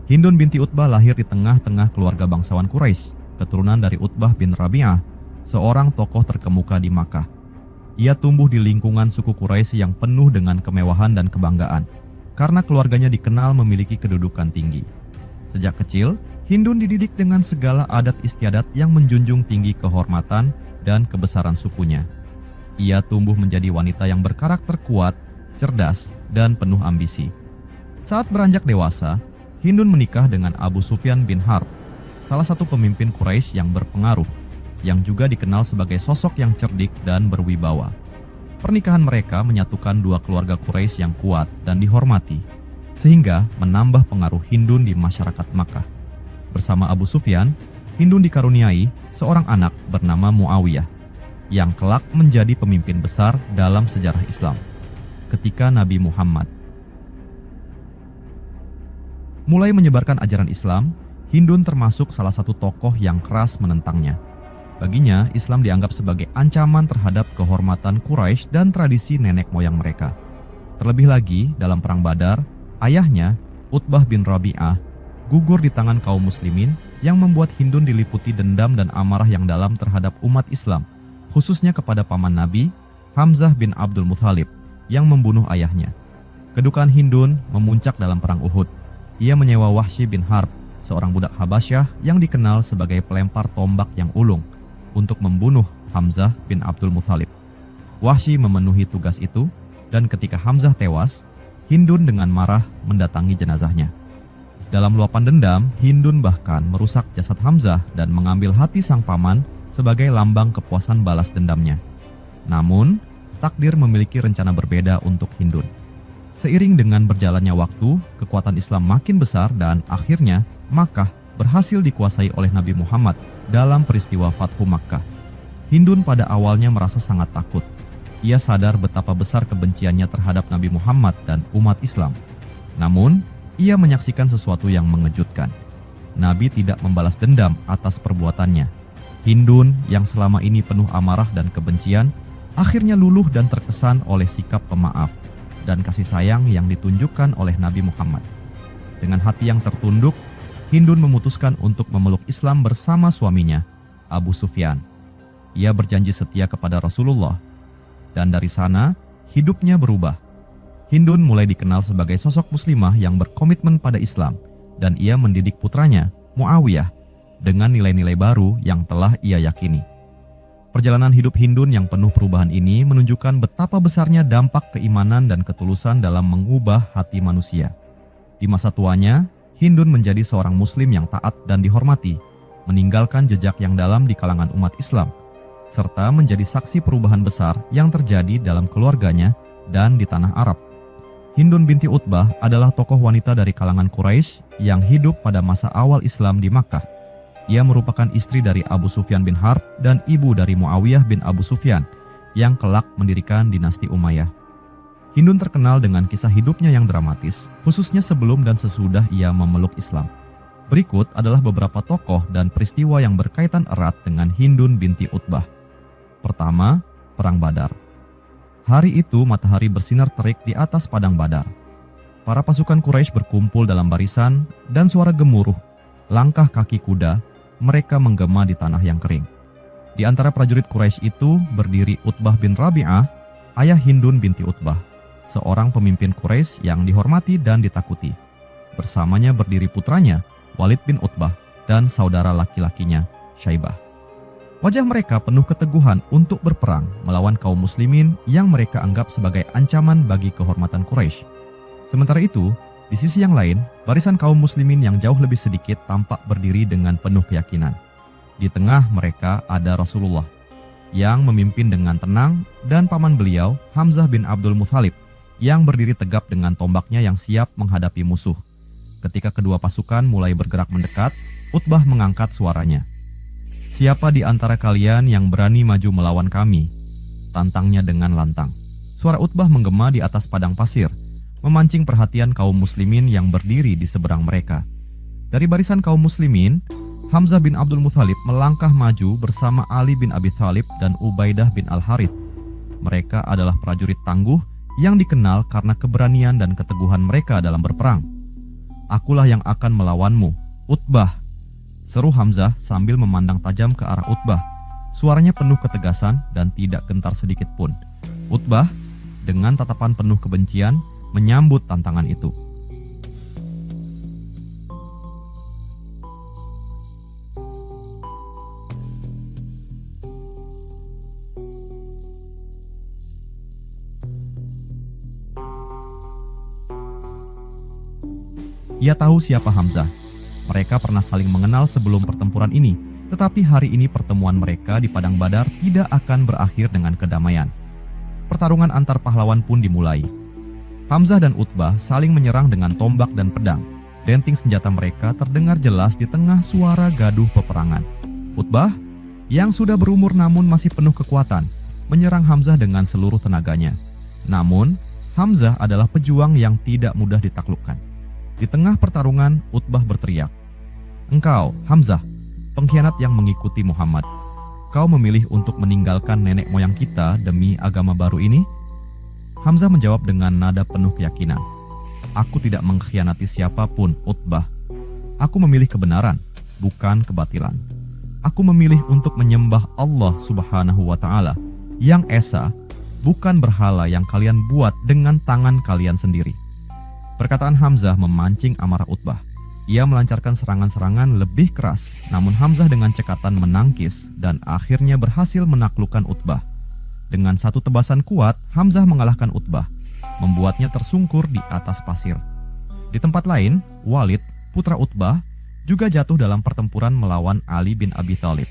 Hindun binti Utbah lahir di tengah-tengah keluarga bangsawan Quraisy, keturunan dari Utbah bin Rabi'ah, seorang tokoh terkemuka di Makkah. Ia tumbuh di lingkungan suku Quraisy yang penuh dengan kemewahan dan kebanggaan, karena keluarganya dikenal memiliki kedudukan tinggi. Sejak kecil, Hindun dididik dengan segala adat istiadat yang menjunjung tinggi kehormatan dan kebesaran sukunya. Ia tumbuh menjadi wanita yang berkarakter kuat, cerdas, dan penuh ambisi. Saat beranjak dewasa, Hindun menikah dengan Abu Sufyan bin Harb, salah satu pemimpin Quraisy yang berpengaruh, yang juga dikenal sebagai sosok yang cerdik dan berwibawa. Pernikahan mereka menyatukan dua keluarga Quraisy yang kuat dan dihormati, sehingga menambah pengaruh Hindun di masyarakat Makkah. Bersama Abu Sufyan, Hindun dikaruniai seorang anak bernama Muawiyah, yang kelak menjadi pemimpin besar dalam sejarah Islam ketika Nabi Muhammad mulai menyebarkan ajaran Islam. Hindun termasuk salah satu tokoh yang keras menentangnya. Baginya, Islam dianggap sebagai ancaman terhadap kehormatan Quraisy dan tradisi nenek moyang mereka. Terlebih lagi, dalam Perang Badar, ayahnya, Utbah bin Rabi'ah, gugur di tangan kaum muslimin yang membuat Hindun diliputi dendam dan amarah yang dalam terhadap umat Islam, khususnya kepada paman Nabi, Hamzah bin Abdul Muthalib, yang membunuh ayahnya. Kedukaan Hindun memuncak dalam Perang Uhud. Ia menyewa Wahsy bin Harb, seorang budak Habasyah yang dikenal sebagai pelempar tombak yang ulung, untuk membunuh Hamzah bin Abdul Muthalib. Wahsy memenuhi tugas itu, dan ketika Hamzah tewas, Hindun dengan marah mendatangi jenazahnya. Dalam luapan dendam, Hindun bahkan merusak jasad Hamzah dan mengambil hati sang paman sebagai lambang kepuasan balas dendamnya. Namun, takdir memiliki rencana berbeda untuk Hindun. Seiring dengan berjalannya waktu, kekuatan Islam makin besar dan akhirnya Makkah berhasil dikuasai oleh Nabi Muhammad dalam peristiwa Fathu Makkah. Hindun pada awalnya merasa sangat takut. Ia sadar betapa besar kebenciannya terhadap Nabi Muhammad dan umat Islam. Namun, ia menyaksikan sesuatu yang mengejutkan. Nabi tidak membalas dendam atas perbuatannya. Hindun yang selama ini penuh amarah dan kebencian, akhirnya luluh dan terkesan oleh sikap pemaaf dan kasih sayang yang ditunjukkan oleh Nabi Muhammad. Dengan hati yang tertunduk, Hindun memutuskan untuk memeluk Islam bersama suaminya, Abu Sufyan. Ia berjanji setia kepada Rasulullah, dan dari sana hidupnya berubah. Hindun mulai dikenal sebagai sosok muslimah yang berkomitmen pada Islam, dan ia mendidik putranya, Muawiyah, dengan nilai-nilai baru yang telah ia yakini. Perjalanan hidup Hindun yang penuh perubahan ini menunjukkan betapa besarnya dampak keimanan dan ketulusan dalam mengubah hati manusia. Di masa tuanya, Hindun menjadi seorang muslim yang taat dan dihormati, meninggalkan jejak yang dalam di kalangan umat Islam, serta menjadi saksi perubahan besar yang terjadi dalam keluarganya dan di tanah Arab. Hindun binti Utbah adalah tokoh wanita dari kalangan Quraisy yang hidup pada masa awal Islam di Makkah. Ia merupakan istri dari Abu Sufyan bin Harb dan ibu dari Muawiyah bin Abu Sufyan yang kelak mendirikan dinasti Umayyah. Hindun terkenal dengan kisah hidupnya yang dramatis, khususnya sebelum dan sesudah ia memeluk Islam. Berikut adalah beberapa tokoh dan peristiwa yang berkaitan erat dengan Hindun binti Utbah. Pertama, Perang Badar. Hari itu matahari bersinar terik di atas padang Badar. Para pasukan Quraisy berkumpul dalam barisan dan suara gemuruh, langkah kaki kuda, mereka menggema di tanah yang kering. Di antara prajurit Quraisy itu berdiri Utbah bin Rabi'ah, ayah Hindun binti Utbah, seorang pemimpin Quraisy yang dihormati dan ditakuti. Bersamanya berdiri putranya, Walid bin Utbah, dan saudara laki-lakinya, Syaibah. Wajah mereka penuh keteguhan untuk berperang melawan kaum muslimin yang mereka anggap sebagai ancaman bagi kehormatan Quraisy. Sementara itu, di sisi yang lain, barisan kaum muslimin yang jauh lebih sedikit tampak berdiri dengan penuh keyakinan. Di tengah mereka ada Rasulullah, yang memimpin dengan tenang, dan paman beliau, Hamzah bin Abdul Muthalib, yang berdiri tegap dengan tombaknya yang siap menghadapi musuh. Ketika kedua pasukan mulai bergerak mendekat, Utbah mengangkat suaranya. "Siapa di antara kalian yang berani maju melawan kami?" tantangnya dengan lantang. Suara Utbah menggema di atas padang pasir, memancing perhatian kaum muslimin yang berdiri di seberang mereka. Dari barisan kaum muslimin, Hamzah bin Abdul Muthalib melangkah maju bersama Ali bin Abi Thalib dan Ubaidah bin Al-Harith. Mereka adalah prajurit tangguh yang dikenal karena keberanian dan keteguhan mereka dalam berperang. Akulah yang akan melawanmu, Utbah, seru Hamzah sambil memandang tajam ke arah Utbah. Suaranya penuh ketegasan dan tidak gentar sedikit pun. Utbah dengan tatapan penuh kebencian menyambut tantangan itu. Ia tahu siapa Hamzah. Mereka pernah saling mengenal sebelum pertempuran ini, tetapi hari ini pertemuan mereka di Padang Badar tidak akan berakhir dengan kedamaian. Pertarungan antar pahlawan pun dimulai. Hamzah dan Utbah saling menyerang dengan tombak dan pedang. Denting senjata mereka terdengar jelas di tengah suara gaduh peperangan. Utbah, yang sudah berumur namun masih penuh kekuatan, menyerang Hamzah dengan seluruh tenaganya. Namun, Hamzah adalah pejuang yang tidak mudah ditaklukkan. Di tengah pertarungan, Utbah berteriak, "Engkau, Hamzah, pengkhianat yang mengikuti Muhammad. Kau memilih untuk meninggalkan nenek moyang kita demi agama baru ini?" Hamzah menjawab dengan nada penuh keyakinan, "Aku tidak mengkhianati siapapun, Utbah. Aku memilih kebenaran, bukan kebatilan. Aku memilih untuk menyembah Allah Subhanahu wa Ta'ala yang esa, bukan berhala yang kalian buat dengan tangan kalian sendiri." Perkataan Hamzah memancing amarah Utbah. Ia melancarkan serangan-serangan lebih keras, namun Hamzah dengan cekatan menangkis dan akhirnya berhasil menaklukkan Utbah. Dengan satu tebasan kuat, Hamzah mengalahkan Utbah, membuatnya tersungkur di atas pasir. Di tempat lain, Walid, putra Utbah, juga jatuh dalam pertempuran melawan Ali bin Abi Thalib.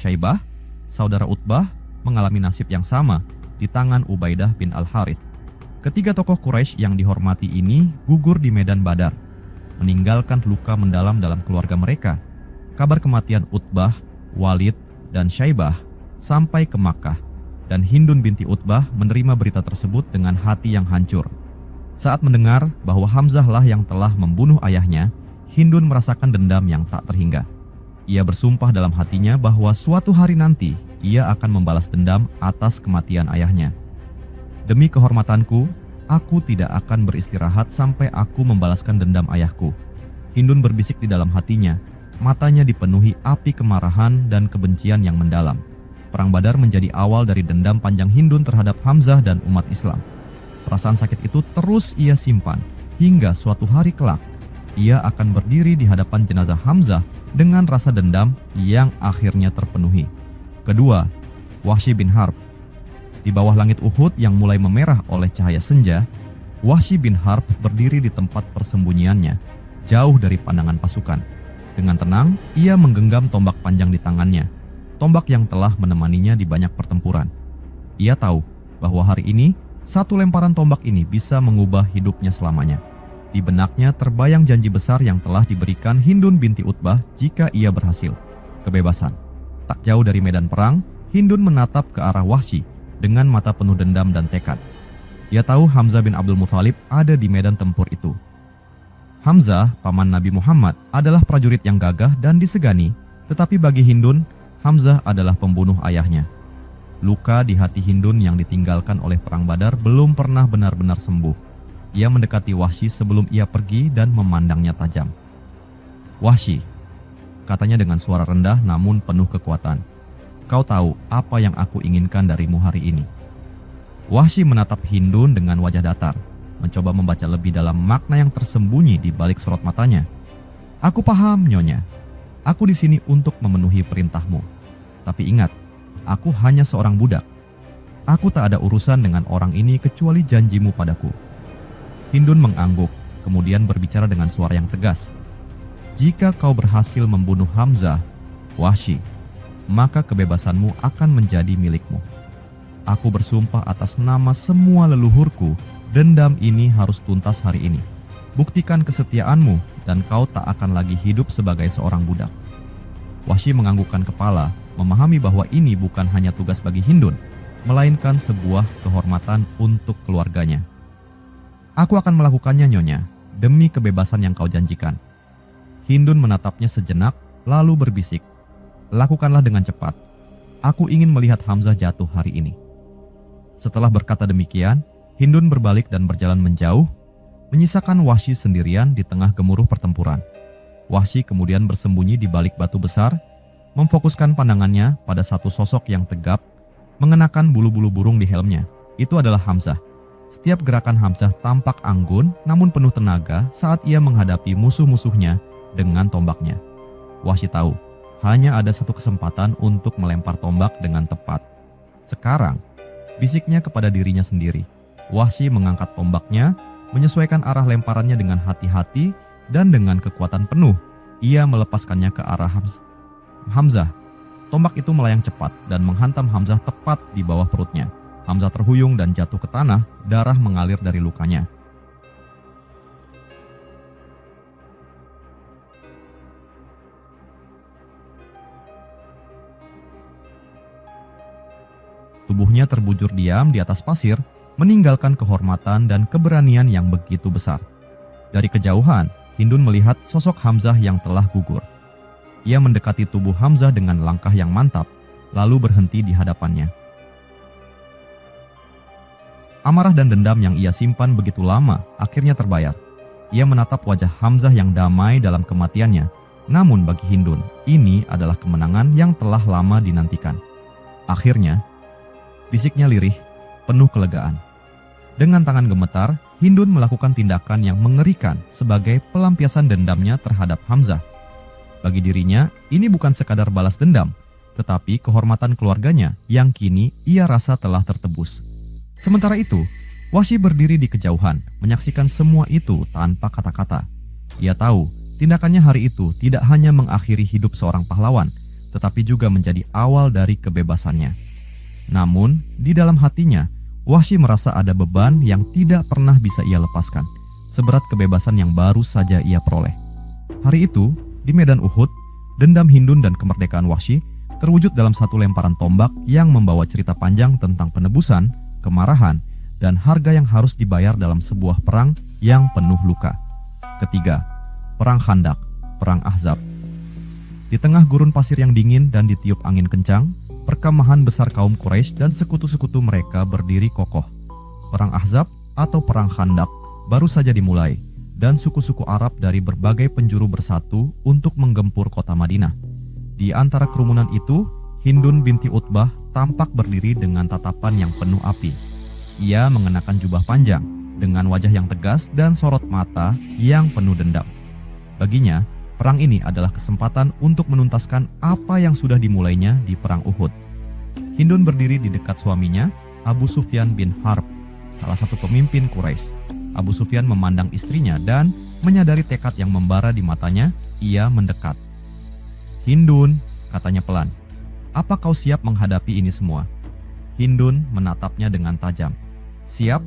Syaibah, saudara Utbah, mengalami nasib yang sama di tangan Ubaidah bin Al-Harith. Ketiga tokoh Quraisy yang dihormati ini gugur di medan Badar, meninggalkan luka mendalam dalam keluarga mereka. Kabar kematian Utbah, Walid, dan Syaibah sampai ke Makkah, dan Hindun binti Utbah menerima berita tersebut dengan hati yang hancur. Saat mendengar bahwa Hamzah lah yang telah membunuh ayahnya, Hindun merasakan dendam yang tak terhingga. Ia bersumpah dalam hatinya bahwa suatu hari nanti ia akan membalas dendam atas kematian ayahnya. "Demi kehormatanku, aku tidak akan beristirahat sampai aku membalaskan dendam ayahku." Hindun berbisik di dalam hatinya, matanya dipenuhi api kemarahan dan kebencian yang mendalam. Perang Badar menjadi awal dari dendam panjang Hindun terhadap Hamzah dan umat Islam. Perasaan sakit itu terus ia simpan, hingga suatu hari kelak, ia akan berdiri di hadapan jenazah Hamzah dengan rasa dendam yang akhirnya terpenuhi. Kedua, Wahsy bin Harb. Di bawah langit Uhud yang mulai memerah oleh cahaya senja, Wahsy bin Harb berdiri di tempat persembunyiannya, jauh dari pandangan pasukan. Dengan tenang, ia menggenggam tombak panjang di tangannya, tombak yang telah menemaninya di banyak pertempuran. Ia tahu bahwa hari ini, satu lemparan tombak ini bisa mengubah hidupnya selamanya. Di benaknya terbayang janji besar yang telah diberikan Hindun binti Utbah jika ia berhasil. Kebebasan. Tak jauh dari medan perang, Hindun menatap ke arah Wahsy dengan mata penuh dendam dan tekad. Ia tahu Hamzah bin Abdul Muthalib ada di medan tempur itu. Hamzah, paman Nabi Muhammad, adalah prajurit yang gagah dan disegani, tetapi bagi Hindun, Hamzah adalah pembunuh ayahnya. Luka di hati Hindun yang ditinggalkan oleh perang Badar belum pernah benar-benar sembuh. Ia mendekati Wahsy sebelum ia pergi dan memandangnya tajam. "Wahsy," katanya dengan suara rendah namun penuh kekuatan, "kau tahu apa yang aku inginkan darimu hari ini." Wahsy menatap Hindun dengan wajah datar, mencoba membaca lebih dalam makna yang tersembunyi di balik sorot matanya. "Aku paham, Nyonya. Aku di sini untuk memenuhi perintahmu. Tapi ingat, aku hanya seorang budak. Aku tak ada urusan dengan orang ini kecuali janjimu padaku." Hindun mengangguk, kemudian berbicara dengan suara yang tegas. "Jika kau berhasil membunuh Hamzah, Wahsy, maka kebebasanmu akan menjadi milikmu. Aku bersumpah atas nama semua leluhurku, dendam ini harus tuntas hari ini. Buktikan kesetiaanmu dan kau tak akan lagi hidup sebagai seorang budak." Wahsy menganggukkan kepala, memahami bahwa ini bukan hanya tugas bagi Hindun, melainkan sebuah kehormatan untuk keluarganya. "Aku akan melakukannya, Nyonya, demi kebebasan yang kau janjikan." Hindun menatapnya sejenak, lalu berbisik, "Lakukanlah dengan cepat. Aku ingin melihat Hamzah jatuh hari ini." Setelah berkata demikian, Hindun berbalik dan berjalan menjauh, menyisakan Wahsy sendirian di tengah gemuruh pertempuran. Wahsy kemudian bersembunyi di balik batu besar, memfokuskan pandangannya pada satu sosok yang tegap, mengenakan bulu-bulu burung di helmnya. Itu adalah Hamzah. Setiap gerakan Hamzah tampak anggun namun penuh tenaga saat ia menghadapi musuh-musuhnya dengan tombaknya. Wahsy tahu, hanya ada satu kesempatan untuk melempar tombak dengan tepat. Sekarang, bisiknya kepada dirinya sendiri. Wahsy mengangkat tombaknya, menyesuaikan arah lemparannya dengan hati-hati dan dengan kekuatan penuh. Ia melepaskannya ke arah Hamzah. Tombak itu melayang cepat dan menghantam Hamzah tepat di bawah perutnya. Hamzah terhuyung dan jatuh ke tanah, darah mengalir dari lukanya. Tubuhnya terbujur diam di atas pasir, meninggalkan kehormatan dan keberanian yang begitu besar. Dari kejauhan, Hindun melihat sosok Hamzah yang telah gugur. Ia mendekati tubuh Hamzah dengan langkah yang mantap, lalu berhenti di hadapannya. Amarah dan dendam yang ia simpan begitu lama akhirnya terbayar. Ia menatap wajah Hamzah yang damai dalam kematiannya. Namun bagi Hindun, ini adalah kemenangan yang telah lama dinantikan. Akhirnya, bisiknya lirih, penuh kelegaan. Dengan tangan gemetar, Hindun melakukan tindakan yang mengerikan sebagai pelampiasan dendamnya terhadap Hamzah. Bagi dirinya, ini bukan sekadar balas dendam, tetapi kehormatan keluarganya yang kini ia rasa telah tertebus. Sementara itu, Wahsy berdiri di kejauhan, menyaksikan semua itu tanpa kata-kata. Ia tahu, tindakannya hari itu tidak hanya mengakhiri hidup seorang pahlawan, tetapi juga menjadi awal dari kebebasannya. Namun, di dalam hatinya, Wahsy merasa ada beban yang tidak pernah bisa ia lepaskan, seberat kebebasan yang baru saja ia peroleh. Hari itu, di medan Uhud, dendam Hindun dan kemerdekaan Wahsy terwujud dalam satu lemparan tombak yang membawa cerita panjang tentang penebusan, kemarahan, dan harga yang harus dibayar dalam sebuah perang yang penuh luka. Ketiga, Perang Khandak, Perang Ahzab. Di tengah gurun pasir yang dingin dan ditiup angin kencang, perkemahan besar kaum Quraisy dan sekutu-sekutu mereka berdiri kokoh. Perang Ahzab atau Perang Khandak baru saja dimulai, dan suku-suku Arab dari berbagai penjuru bersatu untuk menggempur kota Madinah. Di antara kerumunan itu, Hindun binti Utbah tampak berdiri dengan tatapan yang penuh api. Ia mengenakan jubah panjang, dengan wajah yang tegas dan sorot mata yang penuh dendam. Baginya, perang ini adalah kesempatan untuk menuntaskan apa yang sudah dimulainya di Perang Uhud. Hindun berdiri di dekat suaminya, Abu Sufyan bin Harb, salah satu pemimpin Quraisy. Abu Sufyan memandang istrinya dan menyadari tekad yang membara di matanya. Ia mendekat. "Hindun," katanya pelan, "apa kau siap menghadapi ini semua?" Hindun menatapnya dengan tajam. "Siap?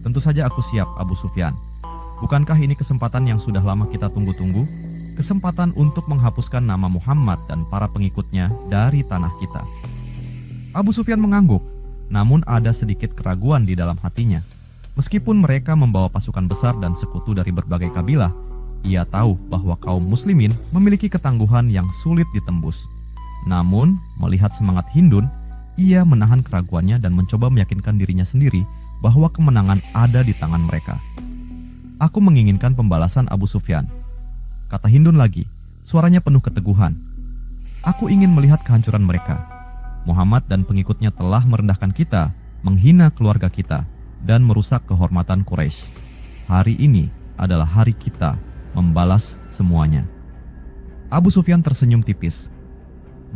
Tentu saja aku siap, Abu Sufyan. Bukankah ini kesempatan yang sudah lama kita tunggu-tunggu? Kesempatan untuk menghapuskan nama Muhammad dan para pengikutnya dari tanah kita." Abu Sufyan mengangguk, namun ada sedikit keraguan di dalam hatinya. Meskipun mereka membawa pasukan besar dan sekutu dari berbagai kabilah, ia tahu bahwa kaum muslimin memiliki ketangguhan yang sulit ditembus. Namun, melihat semangat Hindun, ia menahan keraguannya dan mencoba meyakinkan dirinya sendiri bahwa kemenangan ada di tangan mereka. "Aku menginginkan pembalasan Abu Sufyan," kata Hindun lagi, suaranya penuh keteguhan. "Aku ingin melihat kehancuran mereka. Muhammad dan pengikutnya telah merendahkan kita, menghina keluarga kita, dan merusak kehormatan Quraisy. Hari ini adalah hari kita membalas semuanya." Abu Sufyan tersenyum tipis.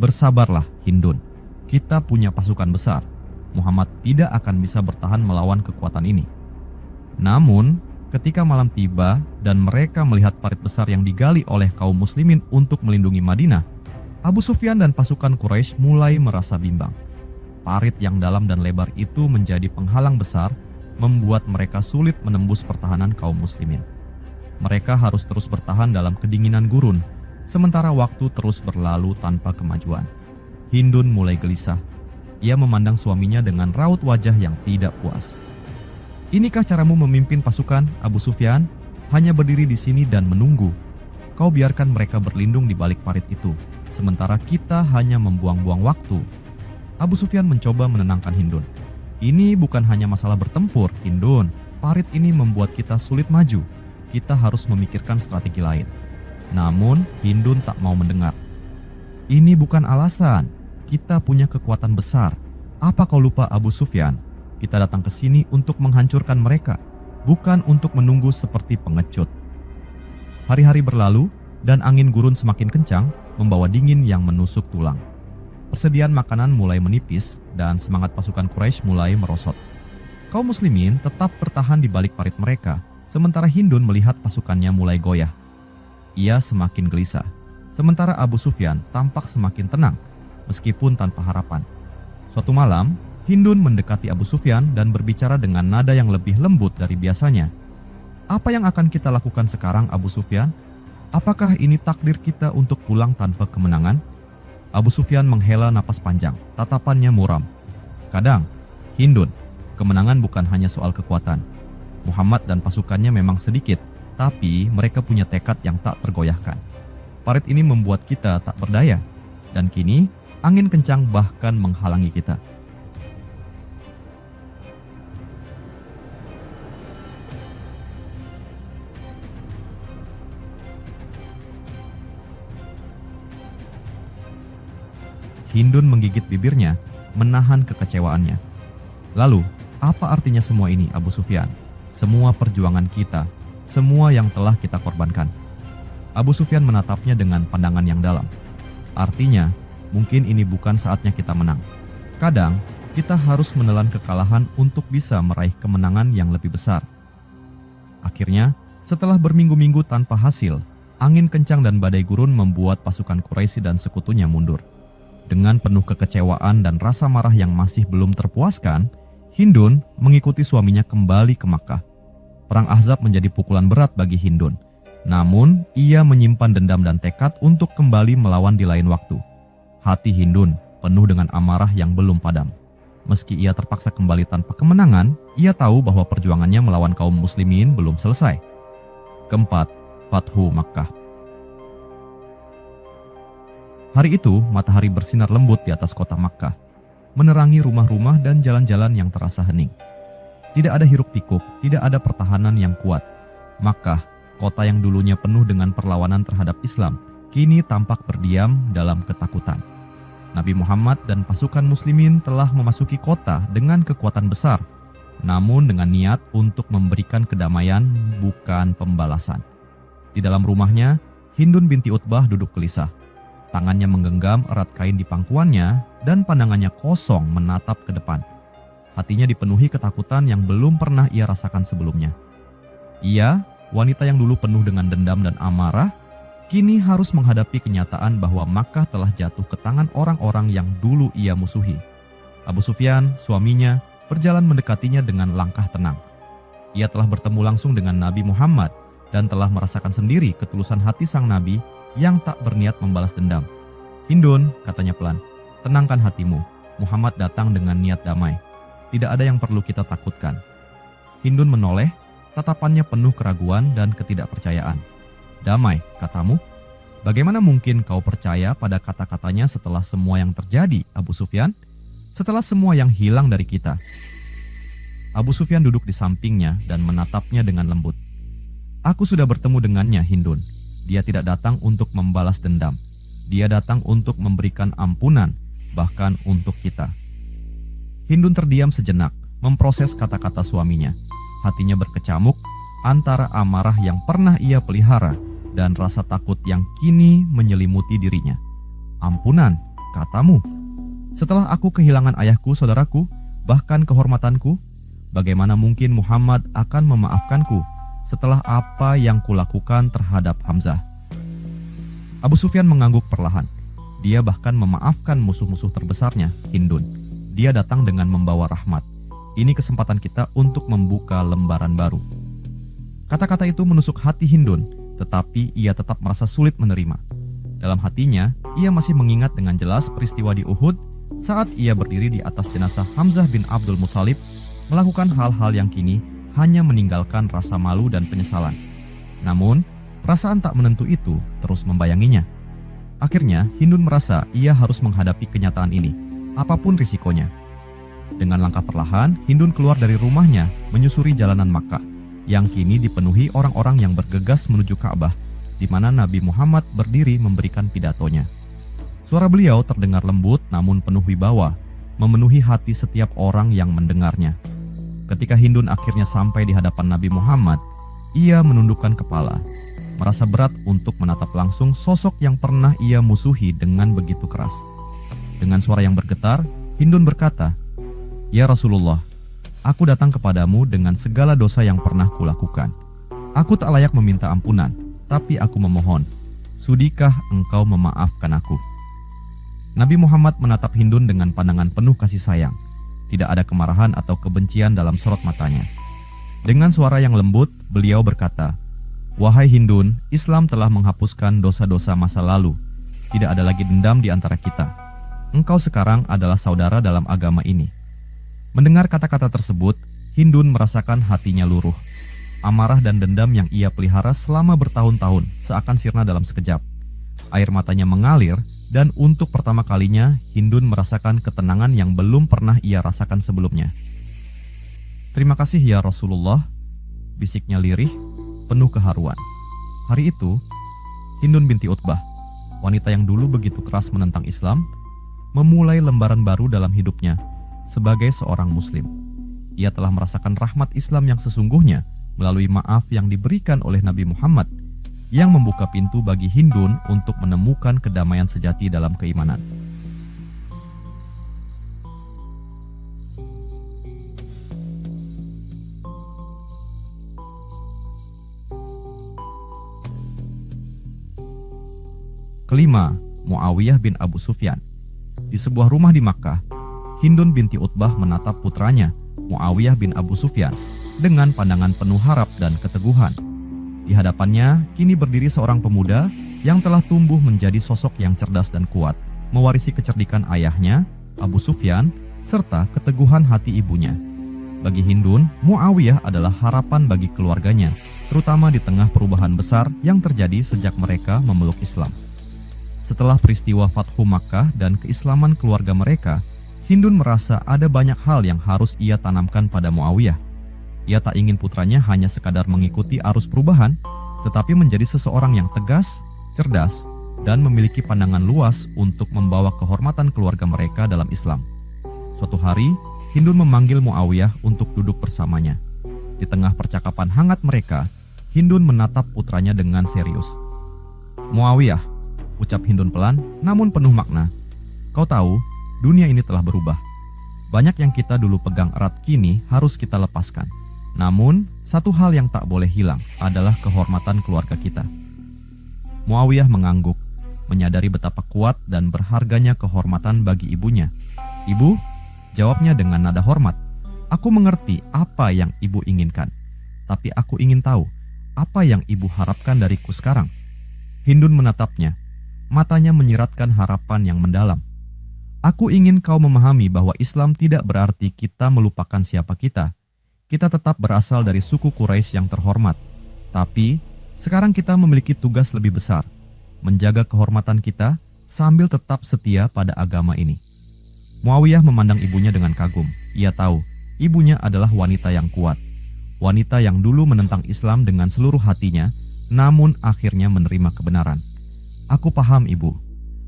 "Bersabarlah, Hindun. Kita punya pasukan besar. Muhammad tidak akan bisa bertahan melawan kekuatan ini." Namun, ketika malam tiba dan mereka melihat parit besar yang digali oleh kaum muslimin untuk melindungi Madinah, Abu Sufyan dan pasukan Quraisy mulai merasa bimbang. Parit yang dalam dan lebar itu menjadi penghalang besar, membuat mereka sulit menembus pertahanan kaum muslimin. Mereka harus terus bertahan dalam kedinginan gurun, sementara waktu terus berlalu tanpa kemajuan. Hindun mulai gelisah. Ia memandang suaminya dengan raut wajah yang tidak puas. "Inikah caramu memimpin pasukan, Abu Sufyan? Hanya berdiri di sini dan menunggu. Kau biarkan mereka berlindung di balik parit itu, sementara kita hanya membuang-buang waktu." Abu Sufyan mencoba menenangkan Hindun. "Ini bukan hanya masalah bertempur, Hindun. parit ini membuat kita sulit maju. Kita harus memikirkan strategi lain. Namun, Hindun tak mau mendengar. Ini bukan alasan. Kita punya kekuatan besar. Apa kau lupa Abu Sufyan? Kita datang ke sini untuk menghancurkan mereka, bukan untuk menunggu seperti pengecut. Hari-hari berlalu dan angin gurun semakin kencang, membawa dingin yang menusuk tulang. Persediaan makanan mulai menipis dan semangat pasukan Quraisy mulai merosot. Kaum muslimin tetap bertahan di balik parit mereka, sementara Hindun melihat pasukannya mulai goyah. Ia semakin gelisah, sementara Abu Sufyan tampak semakin tenang, meskipun tanpa harapan. Suatu malam, Hindun mendekati Abu Sufyan dan berbicara dengan nada yang lebih lembut dari biasanya. Apa yang akan kita lakukan sekarang, Abu Sufyan? Apakah ini takdir kita untuk pulang tanpa kemenangan? Abu Sufyan menghela napas panjang, tatapannya muram. Kadang, Hindun, kemenangan bukan hanya soal kekuatan. Muhammad dan pasukannya memang sedikit, tapi mereka punya tekad yang tak tergoyahkan. Parit ini membuat kita tak berdaya, dan kini angin kencang bahkan menghalangi kita. Hindun menggigit bibirnya, menahan kekecewaannya. Lalu, apa artinya semua ini, Abu Sufyan? Semua perjuangan kita, semua yang telah kita korbankan. Abu Sufyan menatapnya dengan pandangan yang dalam. Artinya, mungkin ini bukan saatnya kita menang. Kadang, kita harus menelan kekalahan untuk bisa meraih kemenangan yang lebih besar. Akhirnya, setelah berminggu-minggu tanpa hasil, angin kencang dan badai gurun membuat pasukan Quraisy dan sekutunya mundur. Dengan penuh kekecewaan dan rasa marah yang masih belum terpuaskan, Hindun mengikuti suaminya kembali ke Makkah. Perang Ahzab menjadi pukulan berat bagi Hindun. Namun, ia menyimpan dendam dan tekad untuk kembali melawan di lain waktu. Hati Hindun penuh dengan amarah yang belum padam. Meski ia terpaksa kembali tanpa kemenangan, ia tahu bahwa perjuangannya melawan kaum muslimin belum selesai. Keempat, Fathu Makkah. Hari itu, matahari bersinar lembut di atas kota Makkah, menerangi rumah-rumah dan jalan-jalan yang terasa hening. Tidak ada hiruk-pikuk, tidak ada pertahanan yang kuat. Makkah, kota yang dulunya penuh dengan perlawanan terhadap Islam, kini tampak berdiam dalam ketakutan. Nabi Muhammad dan pasukan muslimin telah memasuki kota dengan kekuatan besar, namun dengan niat untuk memberikan kedamaian, bukan pembalasan. Di dalam rumahnya, Hindun binti Utbah duduk gelisah. Tangannya menggenggam erat kain di pangkuannya dan pandangannya kosong menatap ke depan. Hatinya dipenuhi ketakutan yang belum pernah ia rasakan sebelumnya. Ia, wanita yang dulu penuh dengan dendam dan amarah, kini harus menghadapi kenyataan bahwa Makkah telah jatuh ke tangan orang-orang yang dulu ia musuhi. Abu Sufyan, suaminya, berjalan mendekatinya dengan langkah tenang. Ia telah bertemu langsung dengan Nabi Muhammad dan telah merasakan sendiri ketulusan hati sang Nabi yang tak berniat membalas dendam. Hindun, katanya pelan, tenangkan hatimu. Muhammad datang dengan niat damai. Tidak ada yang perlu kita takutkan. Hindun menoleh, tatapannya penuh keraguan dan ketidakpercayaan. Damai, katamu? Bagaimana mungkin kau percaya pada kata-katanya setelah semua yang terjadi, Abu Sufyan? Setelah semua yang hilang dari kita. Abu Sufyan duduk di sampingnya dan menatapnya dengan lembut. Aku sudah bertemu dengannya, Hindun. Dia tidak datang untuk membalas dendam. Dia datang untuk memberikan ampunan, bahkan untuk kita. Hindun terdiam sejenak, memproses kata-kata suaminya. Hatinya berkecamuk antara amarah yang pernah ia pelihara dan rasa takut yang kini menyelimuti dirinya. Ampunan, katamu? Setelah aku kehilangan ayahku, saudaraku, bahkan kehormatanku, bagaimana mungkin Muhammad akan memaafkanku setelah apa yang kulakukan terhadap Hamzah? Abu Sufyan mengangguk perlahan. Dia bahkan memaafkan musuh-musuh terbesarnya, Hindun. Dia datang dengan membawa rahmat. Ini kesempatan kita untuk membuka lembaran baru. Kata-kata itu menusuk hati Hindun, tetapi ia tetap merasa sulit menerima. Dalam hatinya, ia masih mengingat dengan jelas peristiwa di Uhud saat ia berdiri di atas jenazah Hamzah bin Abdul Muthalib, melakukan hal-hal yang kini hanya meninggalkan rasa malu dan penyesalan. Namun, perasaan tak menentu itu terus membayanginya. Akhirnya, Hindun merasa ia harus menghadapi kenyataan ini, apapun risikonya. Dengan langkah perlahan, Hindun keluar dari rumahnya menyusuri jalanan Makkah yang kini dipenuhi orang-orang yang bergegas menuju Ka'bah, di mana Nabi Muhammad berdiri memberikan pidatonya. Suara beliau terdengar lembut namun penuh wibawa, memenuhi hati setiap orang yang mendengarnya. Ketika Hindun akhirnya sampai di hadapan Nabi Muhammad, ia menundukkan kepala, merasa berat untuk menatap langsung sosok yang pernah ia musuhi dengan begitu keras. Dengan suara yang bergetar, Hindun berkata, "Ya Rasulullah, aku datang kepadamu dengan segala dosa yang pernah kulakukan. Aku tak layak meminta ampunan, tapi aku memohon, sudikah engkau memaafkan aku?" Nabi Muhammad menatap Hindun dengan pandangan penuh kasih sayang. Tidak ada kemarahan atau kebencian dalam sorot matanya. Dengan suara yang lembut, beliau berkata, "Wahai Hindun, Islam telah menghapuskan dosa-dosa masa lalu. Tidak ada lagi dendam di antara kita. Engkau sekarang adalah saudara dalam agama ini." Mendengar kata-kata tersebut, Hindun merasakan hatinya luruh. Amarah dan dendam yang ia pelihara selama bertahun-tahun seakan sirna dalam sekejap. Air matanya mengalir, dan untuk pertama kalinya Hindun merasakan ketenangan yang belum pernah ia rasakan sebelumnya. "Terima kasih ya Rasulullah," bisiknya lirih, penuh keharuan. Hari itu, Hindun binti Utbah, wanita yang dulu begitu keras menentang Islam, memulai lembaran baru dalam hidupnya sebagai seorang muslim. Ia telah merasakan rahmat Islam yang sesungguhnya melalui maaf yang diberikan oleh Nabi Muhammad, yang membuka pintu bagi Hindun untuk menemukan kedamaian sejati dalam keimanan. Kelima, Muawiyah bin Abu Sufyan. Di sebuah rumah di Makkah, Hindun binti Utbah menatap putranya, Muawiyah bin Abu Sufyan, dengan pandangan penuh harap dan keteguhan. Di hadapannya kini berdiri seorang pemuda yang telah tumbuh menjadi sosok yang cerdas dan kuat, mewarisi kecerdikan ayahnya, Abu Sufyan, serta keteguhan hati ibunya. Bagi Hindun, Muawiyah adalah harapan bagi keluarganya, terutama di tengah perubahan besar yang terjadi sejak mereka memeluk Islam. Setelah peristiwa Fathu Makkah dan keislaman keluarga mereka, Hindun merasa ada banyak hal yang harus ia tanamkan pada Muawiyah. Ia tak ingin putranya hanya sekadar mengikuti arus perubahan, tetapi menjadi seseorang yang tegas, cerdas, dan memiliki pandangan luas untuk membawa kehormatan keluarga mereka dalam Islam. Suatu hari, Hindun memanggil Muawiyah untuk duduk bersamanya. Di tengah percakapan hangat mereka, Hindun menatap putranya dengan serius. "Muawiyah," ucap Hindun pelan namun penuh makna, "kau tahu, dunia ini telah berubah. Banyak yang kita dulu pegang erat kini harus kita lepaskan. Namun, satu hal yang tak boleh hilang adalah kehormatan keluarga kita." Muawiyah mengangguk, menyadari betapa kuat dan berharganya kehormatan bagi ibunya. "Ibu," jawabnya dengan nada hormat, "aku mengerti apa yang ibu inginkan. Tapi aku ingin tahu, apa yang ibu harapkan dariku sekarang?" Hindun menatapnya, matanya menyiratkan harapan yang mendalam. "Aku ingin kau memahami bahwa Islam tidak berarti kita melupakan siapa kita. Kita tetap berasal dari suku Quraisy yang terhormat. Tapi, sekarang kita memiliki tugas lebih besar, menjaga kehormatan kita sambil tetap setia pada agama ini." Muawiyah memandang ibunya dengan kagum. Ia tahu, ibunya adalah wanita yang kuat. Wanita yang dulu menentang Islam dengan seluruh hatinya, namun akhirnya menerima kebenaran. "Aku paham, Ibu.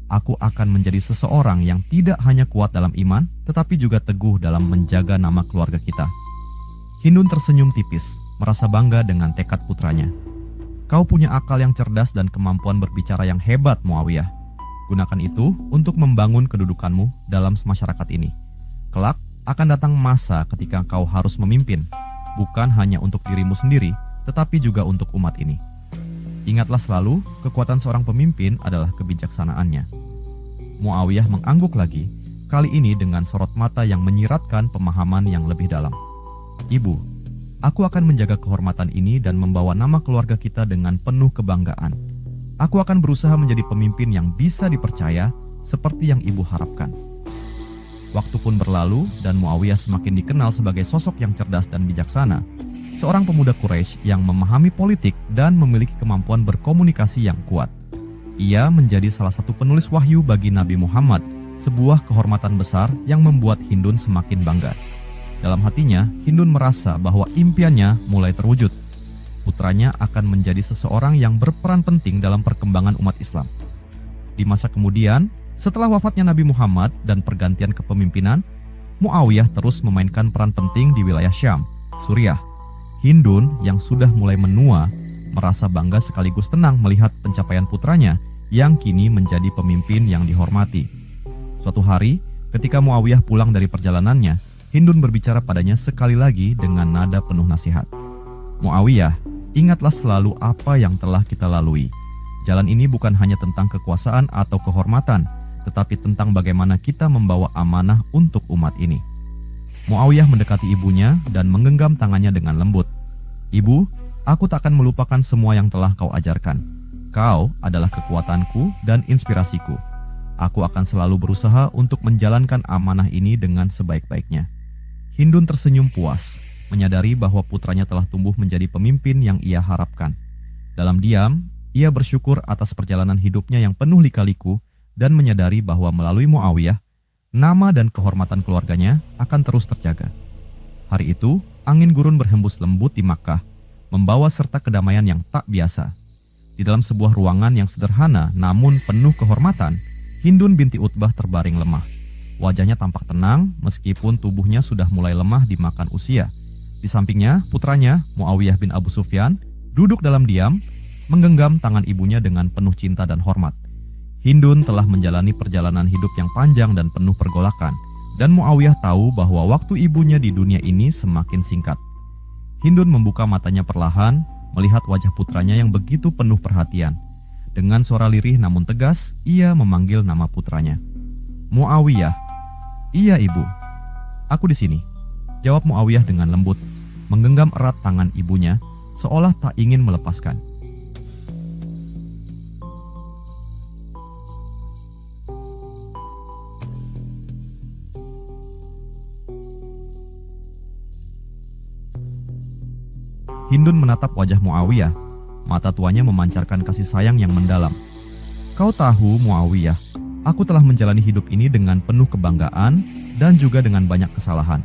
Aku akan menjadi seseorang yang tidak hanya kuat dalam iman, tetapi juga teguh dalam menjaga nama keluarga kita." Hindun tersenyum tipis, merasa bangga dengan tekad putranya. "Kau punya akal yang cerdas dan kemampuan berbicara yang hebat, Muawiyah. Gunakan itu untuk membangun kedudukanmu dalam masyarakat ini. Kelak akan datang masa ketika kau harus memimpin, bukan hanya untuk dirimu sendiri, tetapi juga untuk umat ini. Ingatlah selalu, kekuatan seorang pemimpin adalah kebijaksanaannya." Muawiyah mengangguk lagi, kali ini dengan sorot mata yang menyiratkan pemahaman yang lebih dalam. "Ibu, aku akan menjaga kehormatan ini dan membawa nama keluarga kita dengan penuh kebanggaan. Aku akan berusaha menjadi pemimpin yang bisa dipercaya seperti yang ibu harapkan." Waktu pun berlalu dan Muawiyah semakin dikenal sebagai sosok yang cerdas dan bijaksana. Seorang pemuda Quraisy yang memahami politik dan memiliki kemampuan berkomunikasi yang kuat. Ia menjadi salah satu penulis wahyu bagi Nabi Muhammad sebuah kehormatan besar yang membuat Hindun semakin bangga. Dalam hatinya, Hindun merasa bahwa impiannya mulai terwujud. Putranya akan menjadi seseorang yang berperan penting dalam perkembangan umat Islam. Di masa kemudian, setelah wafatnya Nabi Muhammad dan pergantian kepemimpinan, Muawiyah terus memainkan peran penting di wilayah Syam, Suriah. Hindun yang sudah mulai menua merasa bangga sekaligus tenang melihat pencapaian putranya yang kini menjadi pemimpin yang dihormati. Suatu hari, ketika Muawiyah pulang dari perjalanannya, Hindun berbicara padanya sekali lagi dengan nada penuh nasihat. Muawiyah, ingatlah selalu apa yang telah kita lalui. Jalan ini bukan hanya tentang kekuasaan atau kehormatan, tetapi tentang bagaimana kita membawa amanah untuk umat ini. Muawiyah mendekati ibunya dan menggenggam tangannya dengan lembut. Ibu, aku tak akan melupakan semua yang telah kau ajarkan. Kau adalah kekuatanku dan inspirasiku. Aku akan selalu berusaha untuk menjalankan amanah ini dengan sebaik-baiknya. Hindun tersenyum puas, menyadari bahwa putranya telah tumbuh menjadi pemimpin yang ia harapkan. Dalam diam, ia bersyukur atas perjalanan hidupnya yang penuh lika-liku dan menyadari bahwa melalui Muawiyah, nama dan kehormatan keluarganya akan terus terjaga. Hari itu, angin gurun berhembus lembut di Makkah, membawa serta kedamaian yang tak biasa. Di dalam sebuah ruangan yang sederhana namun penuh kehormatan, Hindun binti Utbah terbaring lemah. Wajahnya tampak tenang meskipun tubuhnya sudah mulai lemah dimakan usia. Di sampingnya, putranya, Muawiyah bin Abu Sufyan, duduk dalam diam, menggenggam tangan ibunya dengan penuh cinta dan hormat. Hindun telah menjalani perjalanan hidup yang panjang dan penuh pergolakan, dan Muawiyah tahu bahwa waktu ibunya di dunia ini semakin singkat. Hindun membuka matanya perlahan, melihat wajah putranya yang begitu penuh perhatian. Dengan suara lirih namun tegas, ia memanggil nama putranya. Muawiyah. Iya ibu. Aku di sini. Jawab Muawiyah dengan lembut, menggenggam erat tangan ibunya, seolah tak ingin melepaskan. Hindun menatap wajah Muawiyah. Mata tuanya memancarkan kasih sayang yang mendalam. Kau tahu Muawiyah, aku telah menjalani hidup ini dengan penuh kebanggaan dan juga dengan banyak kesalahan.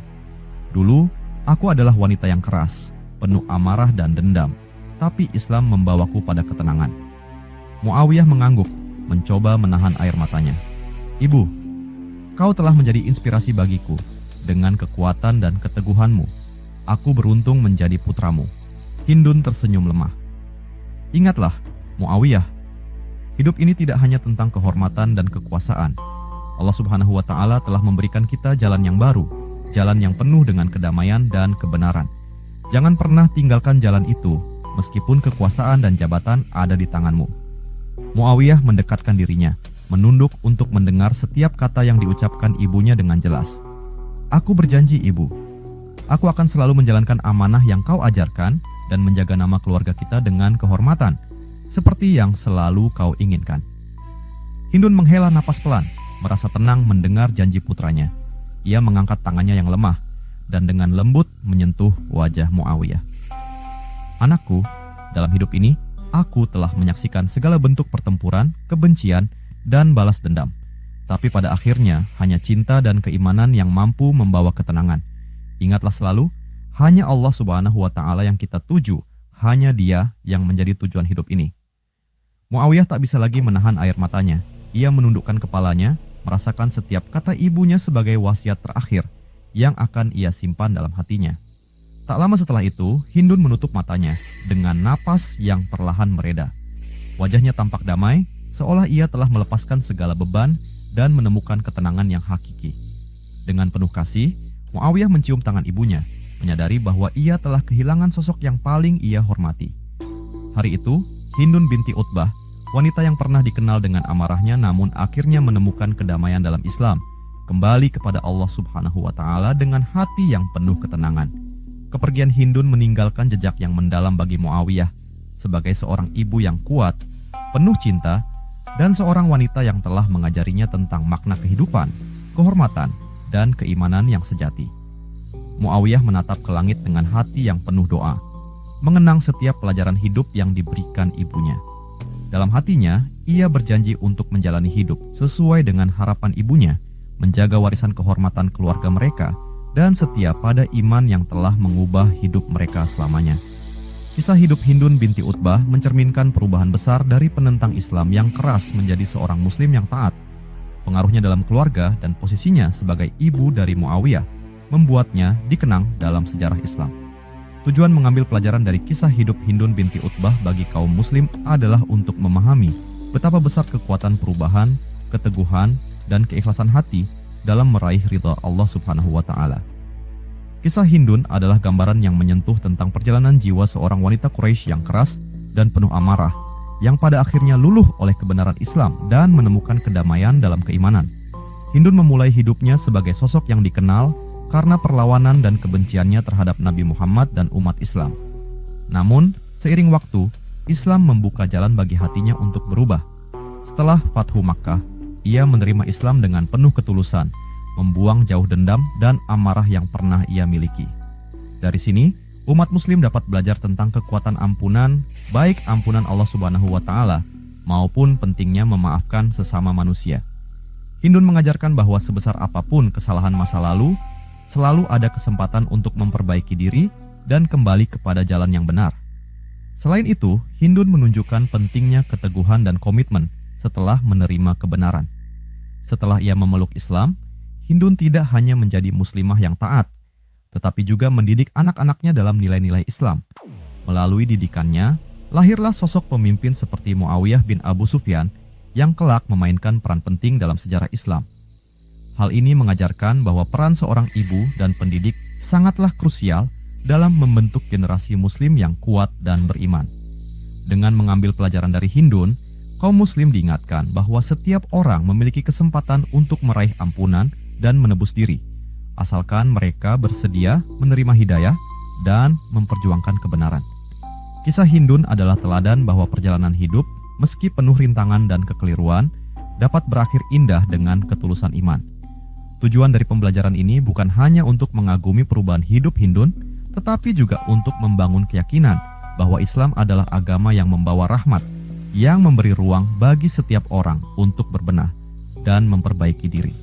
Dulu, aku adalah wanita yang keras, penuh amarah dan dendam. Tapi Islam membawaku pada ketenangan. Muawiyah mengangguk, mencoba menahan air matanya. Ibu, kau telah menjadi inspirasi bagiku. Dengan kekuatan dan keteguhanmu, aku beruntung menjadi putramu. Hindun tersenyum lemah. Ingatlah, Muawiyah, hidup ini tidak hanya tentang kehormatan dan kekuasaan. Allah Subhanahu wa Ta'ala telah memberikan kita jalan yang baru, jalan yang penuh dengan kedamaian dan kebenaran. Jangan pernah tinggalkan jalan itu, meskipun kekuasaan dan jabatan ada di tanganmu. Muawiyah mendekatkan dirinya, menunduk untuk mendengar setiap kata yang diucapkan ibunya dengan jelas. Aku berjanji, ibu, aku akan selalu menjalankan amanah yang kau ajarkan dan menjaga nama keluarga kita dengan kehormatan, seperti yang selalu kau inginkan. Hindun menghela napas pelan, merasa tenang mendengar janji putranya. Ia mengangkat tangannya yang lemah, dan dengan lembut menyentuh wajah Muawiyah. Anakku, dalam hidup ini, aku telah menyaksikan segala bentuk pertempuran, kebencian, dan balas dendam. Tapi pada akhirnya, hanya cinta dan keimanan yang mampu membawa ketenangan. Ingatlah selalu, hanya Allah Subhanahu wa Ta'ala yang kita tuju, hanya Dia yang menjadi tujuan hidup ini. Muawiyah tak bisa lagi menahan air matanya. Ia menundukkan kepalanya, merasakan setiap kata ibunya sebagai wasiat terakhir yang akan ia simpan dalam hatinya. Tak lama setelah itu, Hindun menutup matanya dengan napas yang perlahan mereda. Wajahnya tampak damai, seolah ia telah melepaskan segala beban dan menemukan ketenangan yang hakiki. Dengan penuh kasih, Muawiyah mencium tangan ibunya, menyadari bahwa ia telah kehilangan sosok yang paling ia hormati. Hari itu, Hindun binti Utbah, wanita yang pernah dikenal dengan amarahnya namun akhirnya menemukan kedamaian dalam Islam, kembali kepada Allah Subhanahu wa Ta'ala dengan hati yang penuh ketenangan. Kepergian Hindun meninggalkan jejak yang mendalam bagi Muawiyah sebagai seorang ibu yang kuat, penuh cinta, dan seorang wanita yang telah mengajarinya tentang makna kehidupan, kehormatan, dan keimanan yang sejati. Muawiyah menatap ke langit dengan hati yang penuh doa, mengenang setiap pelajaran hidup yang diberikan ibunya. Dalam hatinya, ia berjanji untuk menjalani hidup sesuai dengan harapan ibunya, menjaga warisan kehormatan keluarga mereka, dan setia pada iman yang telah mengubah hidup mereka selamanya. Kisah hidup Hindun binti Utbah mencerminkan perubahan besar dari penentang Islam yang keras menjadi seorang muslim yang taat. Pengaruhnya dalam keluarga dan posisinya sebagai ibu dari Muawiyah membuatnya dikenang dalam sejarah Islam. Tujuan mengambil pelajaran dari kisah hidup Hindun binti Utbah bagi kaum muslim adalah untuk memahami betapa besar kekuatan perubahan, keteguhan, dan keikhlasan hati dalam meraih ridha Allah Subhanahu wa Ta'ala. Kisah Hindun adalah gambaran yang menyentuh tentang perjalanan jiwa seorang wanita Quraisy yang keras dan penuh amarah, yang pada akhirnya luluh oleh kebenaran Islam dan menemukan kedamaian dalam keimanan. Hindun memulai hidupnya sebagai sosok yang dikenal karena perlawanan dan kebenciannya terhadap Nabi Muhammad dan umat Islam. Namun, seiring waktu, Islam membuka jalan bagi hatinya untuk berubah. Setelah Fathu Makkah, ia menerima Islam dengan penuh ketulusan, membuang jauh dendam dan amarah yang pernah ia miliki. Dari sini, umat muslim dapat belajar tentang kekuatan ampunan, baik ampunan Allah Subhanahu wa Ta'ala maupun pentingnya memaafkan sesama manusia. Hindun mengajarkan bahwa sebesar apapun kesalahan masa lalu, selalu ada kesempatan untuk memperbaiki diri dan kembali kepada jalan yang benar. Selain itu, Hindun menunjukkan pentingnya keteguhan dan komitmen setelah menerima kebenaran. Setelah ia memeluk Islam, Hindun tidak hanya menjadi muslimah yang taat, tetapi juga mendidik anak-anaknya dalam nilai-nilai Islam. Melalui didikannya, lahirlah sosok pemimpin seperti Muawiyah bin Abu Sufyan yang kelak memainkan peran penting dalam sejarah Islam. Hal ini mengajarkan bahwa peran seorang ibu dan pendidik sangatlah krusial dalam membentuk generasi muslim yang kuat dan beriman. Dengan mengambil pelajaran dari Hindun, kaum muslim diingatkan bahwa setiap orang memiliki kesempatan untuk meraih ampunan dan menebus diri, asalkan mereka bersedia menerima hidayah dan memperjuangkan kebenaran. Kisah Hindun adalah teladan bahwa perjalanan hidup, meski penuh rintangan dan kekeliruan, dapat berakhir indah dengan ketulusan iman. Tujuan dari pembelajaran ini bukan hanya untuk mengagumi perubahan hidup Hindun, tetapi juga untuk membangun keyakinan bahwa Islam adalah agama yang membawa rahmat, yang memberi ruang bagi setiap orang untuk berbenah dan memperbaiki diri.